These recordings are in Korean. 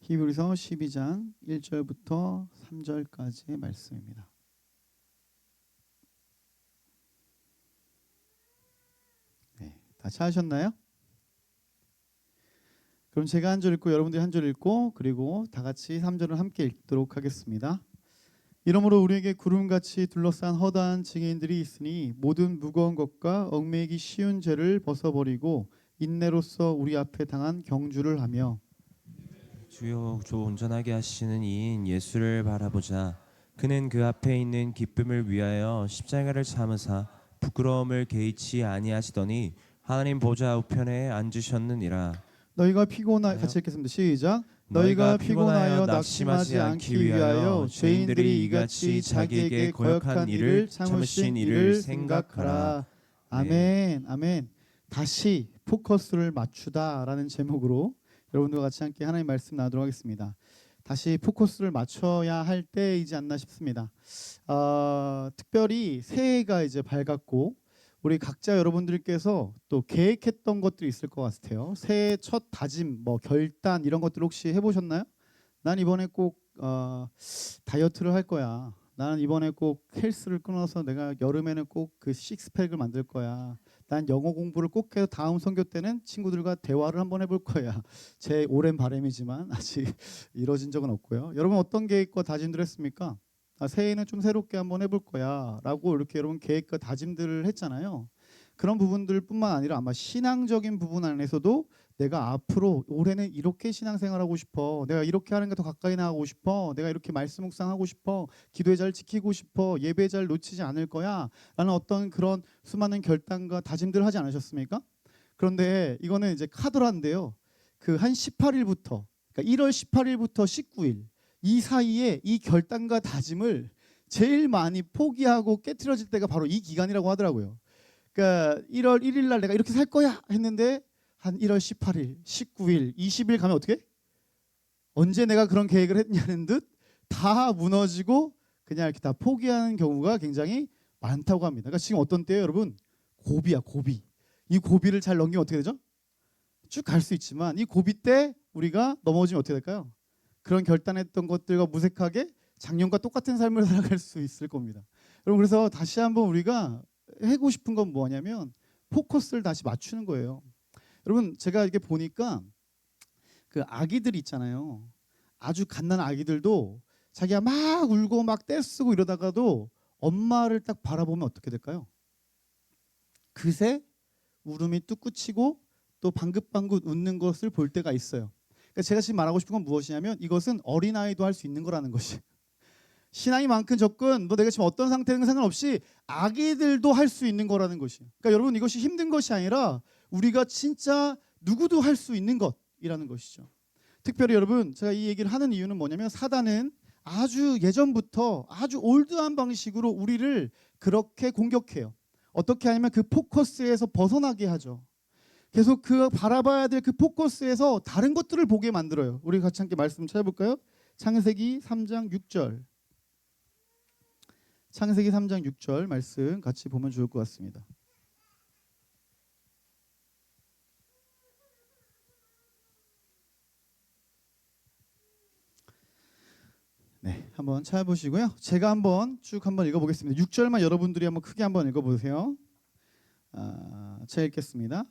히브리서 12장 1절부터 3절까지의 말씀입니다. 네, 다 찾으셨나요? 그럼 제가 한 절 읽고 여러분들이 한 절 읽고 그리고 다 같이 3절을 함께 읽도록 하겠습니다. 이러므로 우리에게 구름같이 둘러싼 허다한 증인들이 있으니 모든 무거운 것과 얽매이기 쉬운 죄를 벗어버리고 인내로써 우리 앞에 당한 경주를 하며 주여 주 온전하게 하시는 이인 예수를 바라보자. 그는 그 앞에 있는 기쁨을 위하여 십자가를 참으사 부끄러움을 개의치 아니하시더니 하나님 보좌 우편에 앉으셨느니라. 너희가 피곤하 하여 같이 읽겠습니다. 시작. 너희가 피곤하여 낙심하지 않기 위하여 죄인들이 이같이 자기에게 거역한 일을 참으신 이를 생각하라. 아멘. 아멘. 다시 포커스를 맞추다라는 제목으로 여러분들과 같이 함께 하나님 말씀 나누도록 하겠습니다. 다시 포커스를 맞춰야 할 때이지 않나 싶습니다. 특별히 새해가 이제 밝았고 우리 각자 여러분들께서 또 계획했던 것들이 있을 것 같아요. 새해 첫 다짐, 뭐 결단 이런 것들 혹시 해보셨나요? 난 이번에 꼭 다이어트를 할 거야. 나는 이번에 꼭 헬스를 끊어서 내가 여름에는 꼭 그 식스팩을 만들 거야. 난 영어 공부를 꼭 해서 다음 선교 때는 친구들과 대화를 한번 해볼 거야. 제 오랜 바람이지만 아직 이뤄진 적은 없고요. 여러분 어떤 계획과 다짐들 했습니까? 새해에는 좀 새롭게 한번 해볼 거야 라고 이렇게 여러분 계획과 다짐들을 했잖아요. 그런 부분들뿐만 아니라 아마 신앙적인 부분 안에서도 내가 앞으로 올해는 이렇게 신앙생활하고 싶어, 내가 이렇게 하는 게 더 가까이 나가고 싶어, 내가 이렇게 말씀 묵상하고 싶어, 기도에 잘 지키고 싶어, 예배 잘 놓치지 않을 거야 라는 어떤 그런 수많은 결단과 다짐들을 하지 않으셨습니까? 그런데 이거는 이제 카더라인데요, 그 한 18일부터 그러니까 1월 18일부터 19일 이 사이에 이 결단과 다짐을 제일 많이 포기하고 깨트려질 때가 바로 이 기간이라고 하더라고요. 그러니까 1월 1일 날 내가 이렇게 살 거야 했는데 한 1월 18일, 19일, 20일 가면 어떻게? 언제 내가 그런 계획을 했냐는 듯 다 무너지고 그냥 이렇게 다 포기하는 경우가 굉장히 많다고 합니다. 그러니까 지금 어떤 때예요, 여러분? 고비야, 고비. 이 고비를 잘 넘기면 어떻게 되죠? 쭉 갈 수 있지만 이 고비 때 우리가 넘어지면 어떻게 될까요? 그런 결단했던 것들과 무색하게 작년과 똑같은 삶을 살아갈 수 있을 겁니다. 여러분 그래서 다시 한번 우리가 하고 싶은 건 뭐냐면 포커스를 다시 맞추는 거예요. 여러분 제가 이렇게 보니까 그 아기들 있잖아요. 아주 갓난 아기들도 자기가 막 울고 막 떼쓰고 이러다가도 엄마를 딱 바라보면 어떻게 될까요? 그새 울음이 뚝 그치고 또 방긋방긋 웃는 것을 볼 때가 있어요. 그러니까 제가 지금 말하고 싶은 건 무엇이냐면 이것은 어린아이도 할 수 있는 거라는 것이. 신앙이 만큼 접근, 뭐 내가 지금 어떤 상태는 상관없이 아기들도 할 수 있는 거라는 것이. 그러니까 여러분 이것이 힘든 것이 아니라 우리가 진짜 누구도 할 수 있는 것이라는 것이죠. 특별히 여러분 제가 이 얘기를 하는 이유는 뭐냐면 사단은 아주 예전부터 아주 올드한 방식으로 우리를 그렇게 공격해요. 어떻게 하냐면 그 포커스에서 벗어나게 하죠. 계속 그 바라봐야 될 그 포커스에서 다른 것들을 보게 만들어요. 우리 같이 함께 말씀 찾아볼까요? 창세기 3장 6절. 창세기 3장 6절 말씀 같이 보면 좋을 것 같습니다. 네, 한번 찾아보시고요. 제가 한번 쭉 한번 읽어보겠습니다. 6절만 여러분들이 한번 크게 한번 읽어보세요. 제가 읽겠습니다.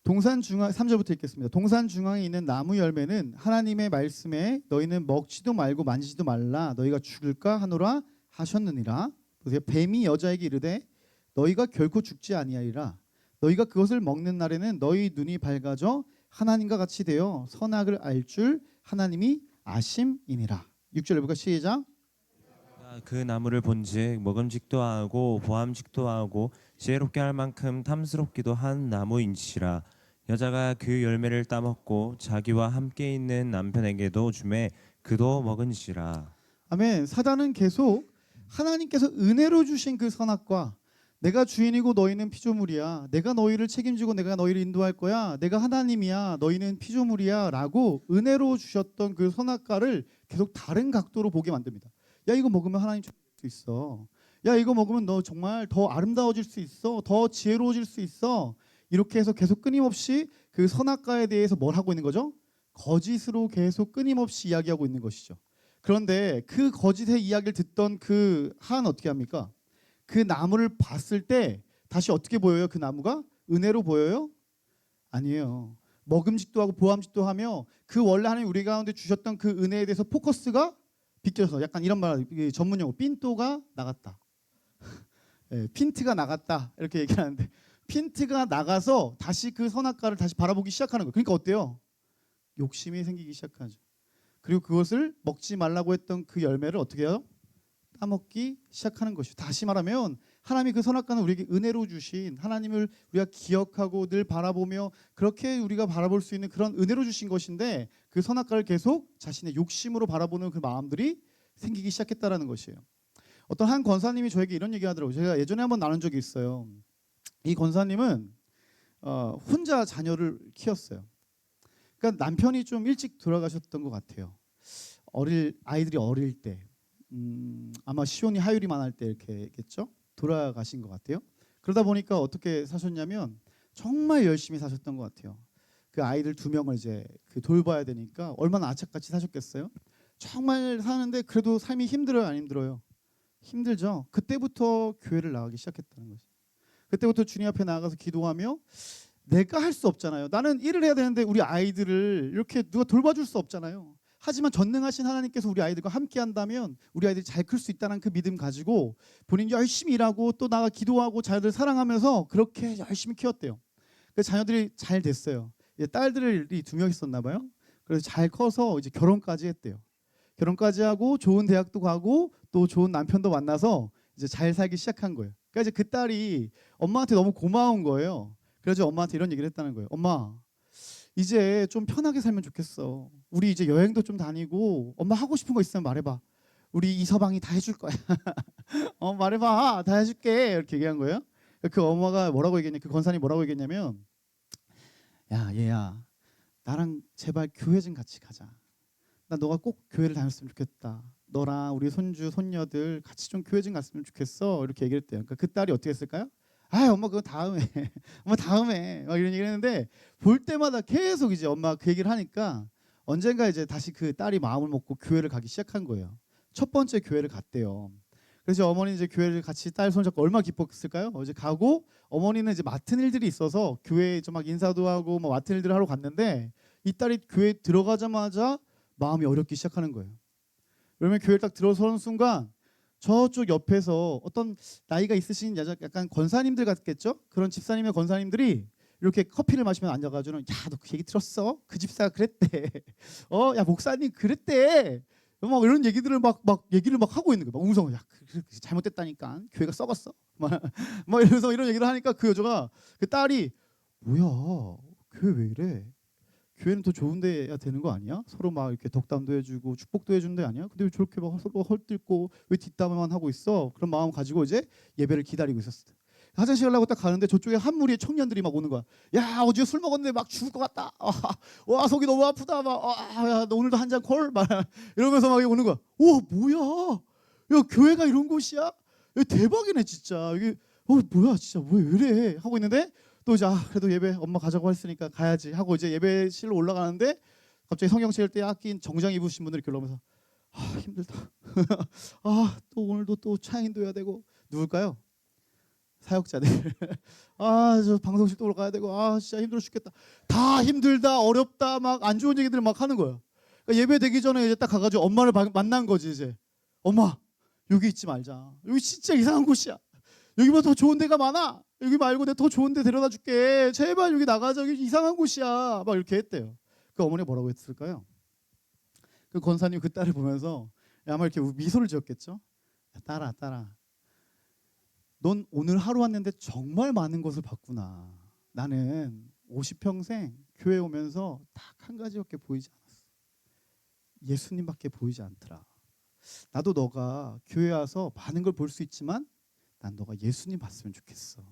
동산 중앙 3절부터 읽겠습니다. 동산 중앙에 있는 나무 열매는 하나님의 말씀에 너희는 먹지도 말고 만지지도 말라 너희가 죽을까 하노라 하셨느니라. 보세요. 뱀이 여자에게 이르되 너희가 결코 죽지 아니하리라. 너희가 그것을 먹는 날에는 너희 눈이 밝아져 하나님과 같이 되어 선악을 알 줄 하나님이 아심이니라. 6절 읽을까? 시작. 그 나무를 본즉 먹음직도 하고 보암직도 하고 지혜롭게 할 만큼 탐스럽기도 한 나무인지라. 여자가 그 열매를 따먹고 자기와 함께 있는 남편에게도 주매 그도 먹은지라. 아멘. 사단은 계속 하나님께서 은혜로 주신 그 선악과 내가 주인이고 너희는 피조물이야. 내가 너희를 책임지고 내가 너희를 인도할 거야. 내가 하나님이야. 너희는 피조물이야. 라고 은혜로 주셨던 그 선악과를 계속 다른 각도로 보게 만듭니다. 야 이거 먹으면 하나님 될 수 있어. 야 이거 먹으면 너 정말 더 아름다워질 수 있어. 더 지혜로워질 수 있어. 이렇게 해서 계속 끊임없이 그 선악과에 대해서 뭘 하고 있는 거죠? 거짓으로 계속 끊임없이 이야기하고 있는 것이죠. 그런데 그 거짓의 이야기를 듣던 그 하나는 어떻게 합니까? 그 나무를 봤을 때 다시 어떻게 보여요? 그 나무가 은혜로 보여요? 아니에요. 먹음직도 하고 보암직도 하며 그 원래 하나님 우리 가운데 주셨던 그 은혜에 대해서 포커스가 비껴서 약간 이런 말 전문용어 핀토가 나갔다. 예, 핀트가 나갔다 이렇게 얘기하는데 핀트가 나가서 다시 그 선악과를 다시 바라보기 시작하는 거예요. 그러니까 어때요? 욕심이 생기기 시작하죠. 그리고 그것을 먹지 말라고 했던 그 열매를 어떻게 해요? 따먹기 시작하는 것이죠. 다시 말하면 하나님이 그 선악과는 우리에게 은혜로 주신 하나님을 우리가 기억하고 늘 바라보며 그렇게 우리가 바라볼 수 있는 그런 은혜로 주신 것인데 그 선악과를 계속 자신의 욕심으로 바라보는 그 마음들이 생기기 시작했다라는 것이에요. 어떤 한 권사님이 저에게 이런 얘기 하더라고요. 제가 예전에 한번 나눈 적이 있어요. 이 권사님은 혼자 자녀를 키웠어요. 그러니까 남편이 좀 일찍 돌아가셨던 것 같아요. 아이들이 어릴 때 아마 시온이 하율이 많을 때 이렇게겠죠. 돌아가신 것 같아요. 그러다 보니까 어떻게 사셨냐면 정말 열심히 사셨던 것 같아요. 그 아이들 2명을 이제 돌봐야 되니까 얼마나 악착같이 사셨겠어요. 정말 사는데 그래도 삶이 힘들어요, 안 힘들어요? 힘들죠. 그때부터 교회를 나가기 시작했다는 거죠. 그때부터 주님 앞에 나가서 기도하며 내가 할 수 없잖아요. 나는 일을 해야 되는데 우리 아이들을 이렇게 누가 돌봐줄 수 없잖아요. 하지만 전능하신 하나님께서 우리 아이들과 함께 한다면 우리 아이들이 잘 클 수 있다는 그 믿음 가지고 본인이 열심히 일하고 또 나가 기도하고 자녀들 사랑하면서 그렇게 열심히 키웠대요. 그래서 자녀들이 잘 됐어요. 딸들이 2명 있었나 봐요. 그래서 잘 커서 이제 결혼까지 했대요. 결혼까지 하고 좋은 대학도 가고 또 좋은 남편도 만나서 이제 잘 살기 시작한 거예요. 그러니까 이제 그 딸이 엄마한테 너무 고마운 거예요. 그래서 엄마한테 이런 얘기를 했다는 거예요. 엄마, 이제 좀 편하게 살면 좋겠어. 우리 이제 여행도 좀 다니고 엄마 하고 싶은 거 있으면 말해봐. 우리 이서방이 다 해줄 거야. 말해봐, 다 해줄게. 이렇게 얘기한 거예요. 그 엄마가 뭐라고 얘기했냐? 그 권사님 뭐라고 얘기했냐면, 야 얘야, 나랑 제발 교회 좀 같이 가자. 나 너가 꼭 교회를 다녔으면 좋겠다. 너랑 우리 손주 손녀들 같이 좀 교회 좀 갔으면 좋겠어. 이렇게 얘기를 했대요. 그러니까 그 딸이 어떻게 했을까요? 아 엄마 그거 다음에 엄마 다음에 막 이런 얘기를 했는데 볼 때마다 계속 이제 엄마가 그 얘기를 하니까 언젠가 이제 다시 그 딸이 마음을 먹고 교회를 가기 시작한 거예요. 첫 번째 교회를 갔대요. 그래서 어머니 이제 교회를 같이 딸 손잡고 얼마나 기뻤을까요? 이제 가고 어머니는 이제 맡은 일들이 있어서 교회에 좀 막 인사도 하고 뭐 맡은 일들을 하러 갔는데 이 딸이 교회 들어가자마자 마음이 어렵기 시작하는 거예요. 그러면 교회를 딱 들어서는 순간 저쪽 옆에서 어떤 나이가 있으신 약간 권사님들 같겠죠? 그런 집사님의 권사님들이 이렇게 커피를 마시면 앉아가지고 야, 너 그 얘기 들었어? 그 집사가 그랬대. 야 목사님 그랬대. 막 이런 얘기들을 막 얘기를 막 하고 있는 거야. 막 웅성. 야, 잘못됐다니까. 교회가 썩었어. 막 이러면서 이런 얘기를 하니까 그 여자가 그 딸이 뭐야? 교회 왜 이래? 교회는 더 좋은 데야 되는 거 아니야? 서로 막 이렇게 덕담도 해주고 축복도 해준 데 아니야? 근데 왜 저렇게 막 서로 헐뜯고 왜 뒷담화만 하고 있어? 그런 마음 가지고 이제 예배를 기다리고 있었어. 화장실 가려고 딱 가는데 저쪽에 한 무리의 청년들이 막 오는 거야. 야 어제 술 먹었는데 막 죽을 것 같다. 와 속이 너무 아프다. 야, 너 오늘도 한 잔 콜? 막 이러면서 막 오는 거야. 오 뭐야? 야 교회가 이런 곳이야? 야, 대박이네 진짜. 이게 뭐야 진짜 왜 이래? 하고 있는데 또 이제 그래도 예배 엄마 가자고 했으니까 가야지 하고 이제 예배실로 올라가는데 갑자기 성경책 때 아낀 정장 입으신 분들이 이렇게 올라오면서 힘들다. 또 오늘도 또 차인도 해야 되고 누굴까요? 사역자들. 저 방송실도 올라가야 되고 진짜 힘들어 죽겠다. 다 힘들다 어렵다 막 안 좋은 얘기들 막 하는 거예요. 그러니까 예배 되기 전에 이제 딱 가가지고 엄마를 만난 거지 이제. 엄마 여기 있지 말자. 여기 진짜 이상한 곳이야. 여기보다 더 좋은 데가 많아. 여기 말고 내가 더 좋은 데 데려다 줄게. 제발 여기 나가자. 여기 이상한 곳이야. 막 이렇게 했대요. 그 어머니가 뭐라고 했을까요? 그 권사님 그 딸을 보면서 아마 이렇게 미소를 지었겠죠. 야, 딸아. 넌 오늘 하루 왔는데 정말 많은 것을 봤구나. 나는 50평생 교회 오면서 딱 한 가지밖에 보이지 않았어. 예수님밖에 보이지 않더라. 나도 너가 교회 와서 많은 걸 볼 수 있지만 난 너가 예수님 봤으면 좋겠어.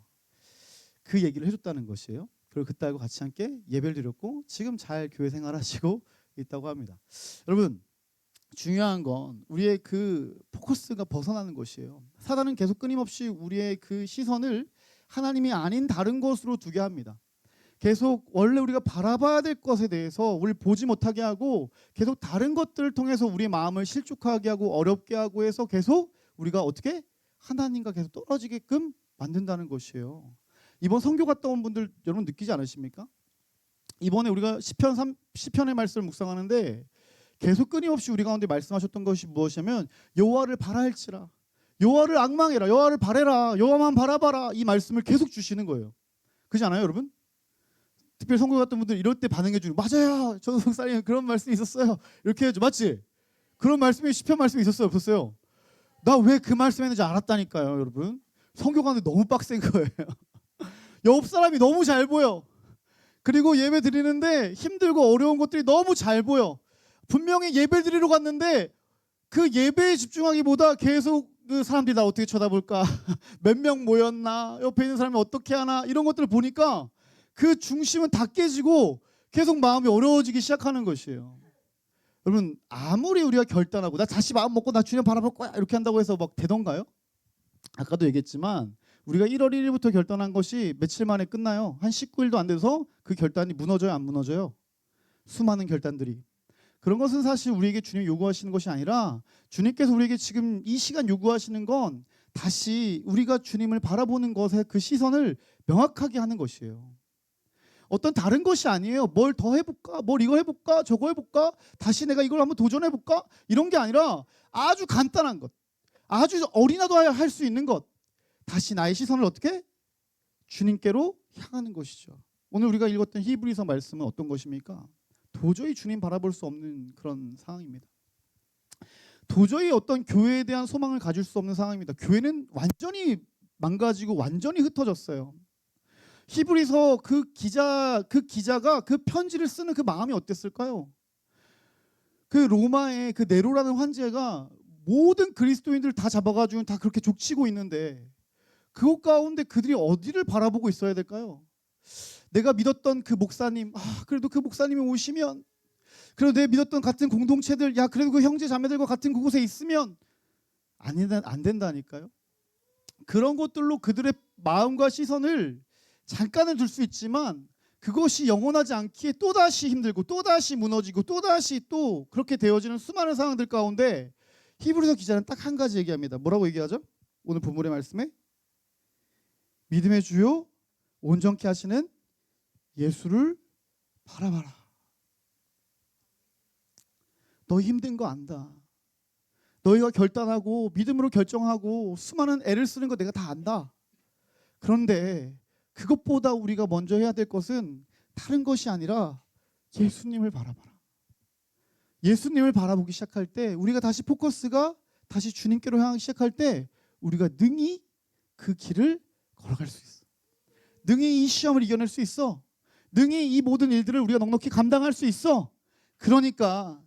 그 얘기를 해줬다는 것이에요. 그리고 그 딸과 같이 함께 예배를 드렸고 지금 잘 교회 생활하시고 있다고 합니다. 여러분 중요한 건 우리의 그 포커스가 벗어나는 것이에요. 사단은 계속 끊임없이 우리의 그 시선을 하나님이 아닌 다른 것으로 두게 합니다. 계속 원래 우리가 바라봐야 될 것에 대해서 우리를 보지 못하게 하고 계속 다른 것들을 통해서 우리 마음을 실족하게 하고 어렵게 하고 해서 계속 우리가 어떻게 하나님과 계속 떨어지게끔 만든다는 것이에요. 이번 선교 갔다 온 분들 여러분 느끼지 않으십니까? 이번에 우리가 시편의 말씀을 묵상하는데 계속 끊임없이 우리 가운데 말씀하셨던 것이 무엇이냐면 여호와를 바라할지라, 여호와를 앙망해라, 여호와를 바래라, 여호와만 바라봐라, 이 말씀을 계속 주시는 거예요. 그렇지 않아요, 여러분? 특별히 선교 갔던 분들 이럴 때 반응해 주는, 맞아요, 저도 목사님 그런 말씀이 있었어요, 이렇게 해줘. 맞지? 그런 말씀이 시편 말씀이 있었어요, 없었어요? 나 왜 그 말씀했는지 알았다니까요, 여러분. 선교 가는데 너무 빡센 거예요. 옆 사람이 너무 잘 보여. 그리고 예배 드리는데 힘들고 어려운 것들이 너무 잘 보여. 분명히 예배 드리러 갔는데 그 예배에 집중하기보다 계속 그 사람들이 나 어떻게 쳐다볼까, 몇 명 모였나, 옆에 있는 사람이 어떻게 하나, 이런 것들을 보니까 그 중심은 다 깨지고 계속 마음이 어려워지기 시작하는 것이에요. 여러분, 아무리 우리가 결단하고 나 다시 마음 먹고 나 주님 바라볼 거야 이렇게 한다고 해서 막 되던가요? 아까도 얘기했지만 우리가 1월 1일부터 결단한 것이 며칠 만에 끝나요. 한 19일도 안 돼서 그 결단이 무너져요, 안 무너져요? 수많은 결단들이. 그런 것은 사실 우리에게 주님이 요구하시는 것이 아니라 주님께서 우리에게 지금 이 시간 요구하시는 건 다시 우리가 주님을 바라보는 것에 그 시선을 명확하게 하는 것이에요. 어떤 다른 것이 아니에요. 뭘 더 해볼까? 뭘 이거 해볼까? 저거 해볼까? 다시 내가 이걸 한번 도전해볼까? 이런 게 아니라 아주 간단한 것, 아주 어린아도 할 수 있는 것, 다시 나의 시선을 어떻게? 주님께로 향하는 것이죠. 오늘 우리가 읽었던 히브리서 말씀은 어떤 것입니까? 도저히 주님 바라볼 수 없는 그런 상황입니다. 도저히 어떤 교회에 대한 소망을 가질 수 없는 상황입니다. 교회는 완전히 망가지고 완전히 흩어졌어요. 히브리서 그 기자가 그 편지를 쓰는 그 마음이 어땠을까요? 그 로마의 그 네로라는 황제가 모든 그리스도인들을 다 잡아가지고 다 그렇게 족치고 있는데 그것 가운데 그들이 어디를 바라보고 있어야 될까요? 내가 믿었던 그 목사님, 그래도 그 목사님이 오시면, 그래도 내가 믿었던 같은 공동체들, 그래도 그 형제 자매들과 같은 그곳에 있으면 안 된다니까요. 그런 것들로 그들의 마음과 시선을 잠깐은 둘 수 있지만 그것이 영원하지 않기에 또다시 힘들고 또다시 무너지고 또다시 또 그렇게 되어지는 수많은 상황들 가운데 히브리서 기자는 딱 한 가지 얘기합니다. 뭐라고 얘기하죠? 오늘 본문의 말씀에 믿음의 주요 온전케 하시는 예수를 바라봐라. 너 힘든 거 안다. 너희가 결단하고 믿음으로 결정하고 수많은 애를 쓰는 거 내가 다 안다. 그런데 그것보다 우리가 먼저 해야 될 것은 다른 것이 아니라 예수님을 바라봐라. 예수님을 바라보기 시작할 때 우리가 다시 포커스가 다시 주님께로 향하기 시작할 때 우리가 능히 그 길을 걸어갈 수 있어. 능히 이 시험을 이겨낼 수 있어. 능히 이 모든 일들을 우리가 넉넉히 감당할 수 있어. 그러니까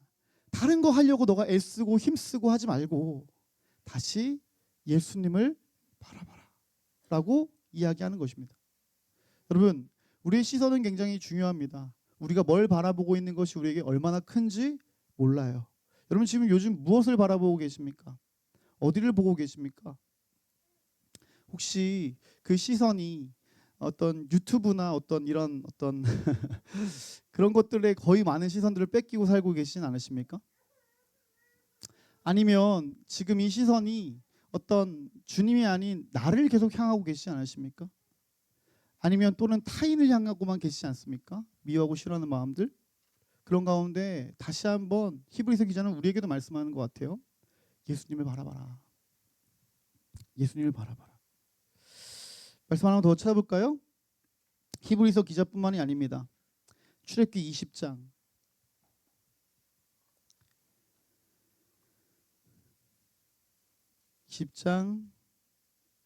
다른 거 하려고 너가 애쓰고 힘쓰고 하지 말고 다시 예수님을 바라봐라 라고 이야기하는 것입니다. 여러분, 우리의 시선은 굉장히 중요합니다. 우리가 뭘 바라보고 있는 것이 우리에게 얼마나 큰지 몰라요. 여러분 지금 요즘 무엇을 바라보고 계십니까? 어디를 보고 계십니까? 혹시 그 시선이 어떤 유튜브나 어떤 이런 어떤 그런 것들에 거의 많은 시선들을 뺏기고 살고 계시진 않으십니까? 아니면 지금 이 시선이 어떤 주님이 아닌 나를 계속 향하고 계시지 않으십니까? 아니면 또는 타인을 향하고만 계시지 않습니까? 미워하고 싫어하는 마음들. 그런 가운데 다시 한번 히브리서 기자는 우리에게도 말씀하는 것 같아요. 예수님을 바라봐라. 예수님을 바라봐라. 말씀 하나 더 찾아볼까요? 히브리서 기자뿐만이 아닙니다. 출애굽기 20장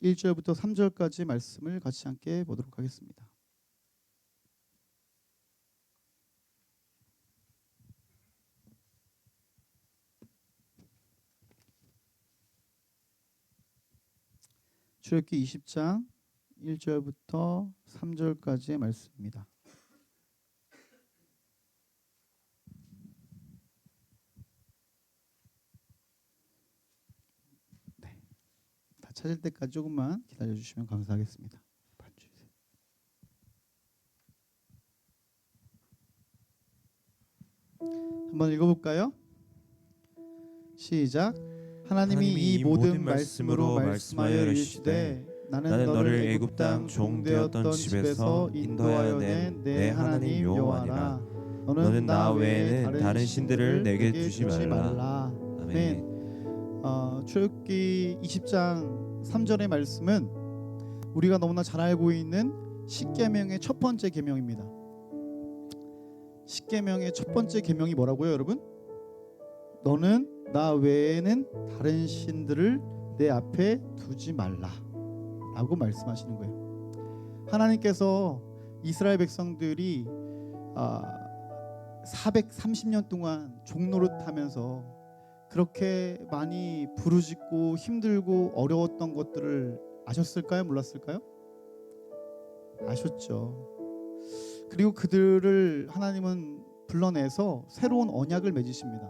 1절부터 3절까지 말씀을 같이 함께 보도록 하겠습니다. 출애굽기 20장 1절부터 3절까지의 말씀입니다. 네, 다 찾을 때까지 조금만 기다려 주시면 감사하겠습니다. 반주세요. 한번 읽어볼까요? 시작. 하나님이 이 모든 말씀으로 말씀하여 이르시되 나는 너를 애굽 땅 종되었던 집에서 인도하여 낸 내 하나님 여호와라. 너는 나 외에는 다른 신들을 내게 두지 말라. 아멘. 출애굽기 20장 3절의 말씀은 우리가 너무나 잘 알고 있는 십계명의 첫 번째 계명입니다. 십계명의 첫 번째 계명이 뭐라고요, 여러분? 너는 나 외에는 다른 신들을 내 앞에 두지 말라라고 말씀하시는 거예요. 하나님께서 이스라엘 백성들이 430년 동안 종노릇하면서 그렇게 많이 부르짖고 힘들고 어려웠던 것들을 아셨을까요? 몰랐을까요? 아셨죠. 그리고 그들을 하나님은 불러내서 새로운 언약을 맺으십니다.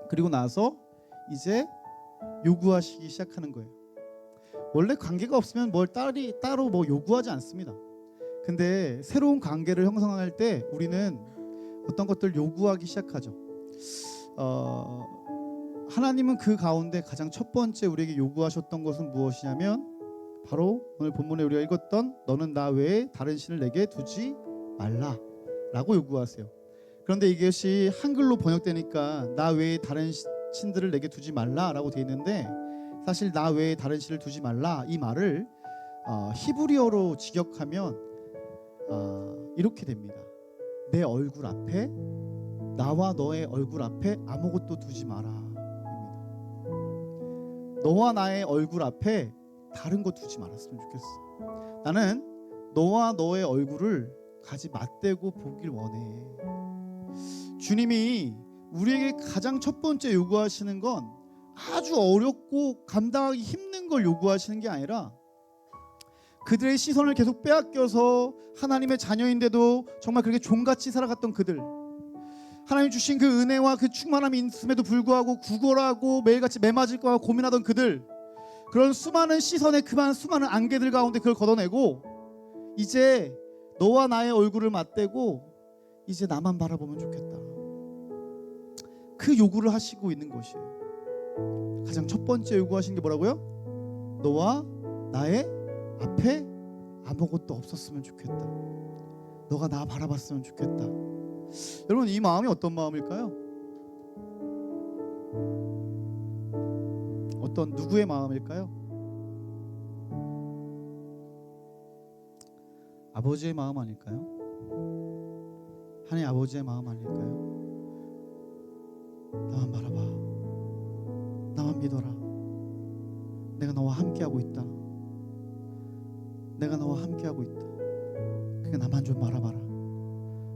그리고 나서 이제 요구하시기 시작하는 거예요. 원래 관계가 없으면 뭘 따로 뭐 요구하지 않습니다. 근데 새로운 관계를 형성할 때 우리는 어떤 것들을 요구하기 시작하죠. 하나님은 그 가운데 가장 첫 번째 우리에게 요구하셨던 것은 무엇이냐면 바로 오늘 본문에 우리가 읽었던 너는 나 외에 다른 신을 내게 두지 말라라고 요구하세요. 그런데 이것이 한글로 번역되니까 나 외에 다른 신들을 내게 두지 말라라고 되어 있는데 사실 나 외에 다른 신을 두지 말라 이 말을 히브리어로 직역하면 이렇게 됩니다. 내 얼굴 앞에 나와 너의 얼굴 앞에 아무것도 두지 마라. 너와 나의 얼굴 앞에 다른 거 두지 말았으면 좋겠어. 나는 너와 너의 얼굴을 같이 맞대고 보길 원해. 주님이 우리에게 가장 첫 번째 요구하시는 건 아주 어렵고 감당하기 힘든 걸 요구하시는 게 아니라 그들의 시선을 계속 빼앗겨서 하나님의 자녀인데도 정말 그렇게 종같이 살아갔던 그들, 하나님 주신 그 은혜와 그 충만함이 있음에도 불구하고 구걸하고 매일같이 매맞을까 고민하던 그들, 그런 수많은 시선에 그만 수많은 안개들 가운데 그걸 걷어내고 이제 너와 나의 얼굴을 맞대고 이제 나만 바라보면 좋겠다. 그 요구를 하시고 있는 것이에요. 가장 첫 번째 요구하신 게 뭐라고요? 너와 나의 앞에 아무것도 없었으면 좋겠다. 너가 나 바라봤으면 좋겠다. 여러분 이 마음이 어떤 마음일까요? 어떤 누구의 마음일까요? 아버지의 마음 아닐까요? 하나님 아버지의 마음 아닐까요? 나만 바라봐. 나만 믿어라. 내가 너와 함께하고 있다. 내가 너와 함께하고 있다. 그러니까 나만 좀 바라봐라.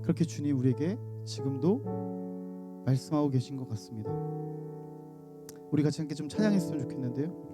그렇게 주님 우리에게 지금도 말씀하고 계신 것 같습니다. 우리 같이 함께 좀 찬양했으면 좋겠는데요.